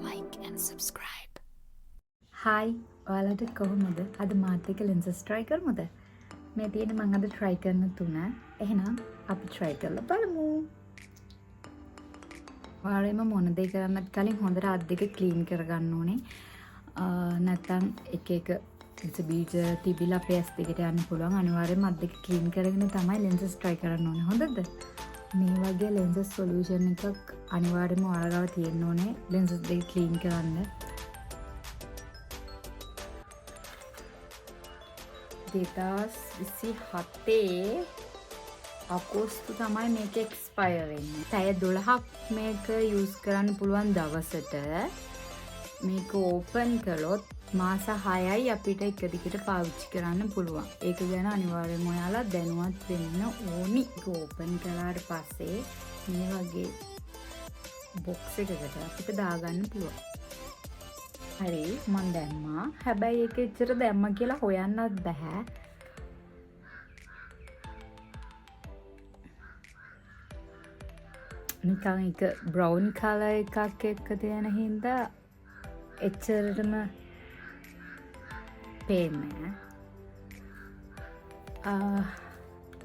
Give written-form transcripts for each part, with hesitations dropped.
like and subscribe. Hi ඔයාලට කොහොමද අද මාත් එක්ක ලෙන්සස් try කරමුද මේ තියෙන මම අද try කරන තුන එහෙනම් අපි try කරලා බලමු ඔයාලෙම මොන දේ කරන්නත් කලින් හොඳට අත් දෙක clean කරගන්න ඕනේ නැත්නම් එක බීජ තිබිලා අපේ ඇස් දෙකට යන්න පුළුවන් අනිවාර්යයෙන්ම අත් දෙක clean කරගෙන තමයි ලෙන්සස් try කරන්න ඕනේ හොඳද මේ වගේ ලෙන්සස් solution එකක් අනිවාර්යයෙන්ම ඔයාලා ගාව තියෙන්න ඕනේ ලෙන්සස් දෙක clean කරන්න 2027 අගෝස්තු තමයි මේක එක්ස්පයර් වෙන්නේ. පැය 12ක් මේක යූස් කරන්න පුළුවන් දවසට. මේක ඕපන් කළොත් මාස 6යි අපිට එක දිගට පාවිච්චි කරන්න පුළුවන්. ඒක ගැන අනිවාර්යයෙන්ම ඔයාලා දැනුවත් වෙන්න ඕනි. ඒක ඕපන් කළාට පස්සේ මේ වගේ බොක්ස් එකකට අපිට දාගන්න පුළුවන්. හරි මන් දැම්මා හැබැයි ඒක එච්චර දැම්ම කියලා හොයන්නත් බෑ නිකන් එක බ්‍රවුන් කලර් එකක් එක්ක තියෙන හින්දා එච්චරටම පේන්නේ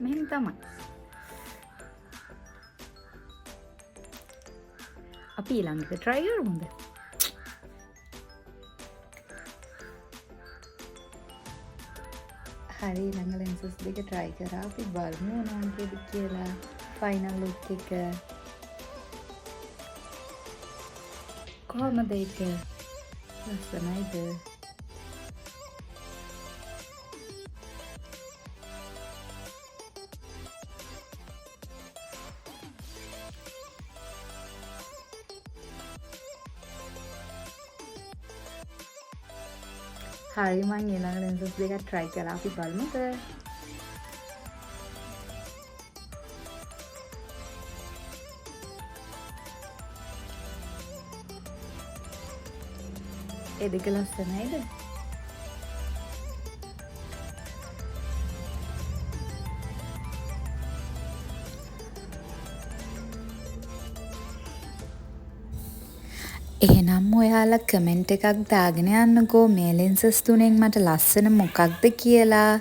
මෙහෙම තමයි අපි ඊළඟට try කරමුද හරි ළඟ ලෙන්සස් දෙක try කරා අපි බලමු මොනවද කියලා ෆයිනල් ලුක් එක කොහොමද ඒක ලස්සනයිද හරි මං ඊළඟ ලෙන්සස් දෙක try කරලා අපි බලමුද ඒ දෙක ලස්සනයිද එහෙනම් ඔයාලා කමෙන්ට් එකක් දාගෙන යන්නකෝ මේ ලෙන්සස් තුනෙන් මට ලස්සන මොකක්ද කියලා.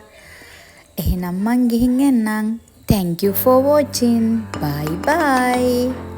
එහෙනම් මං ගිහින් එන්නම්. Thank you for watching. Bye bye.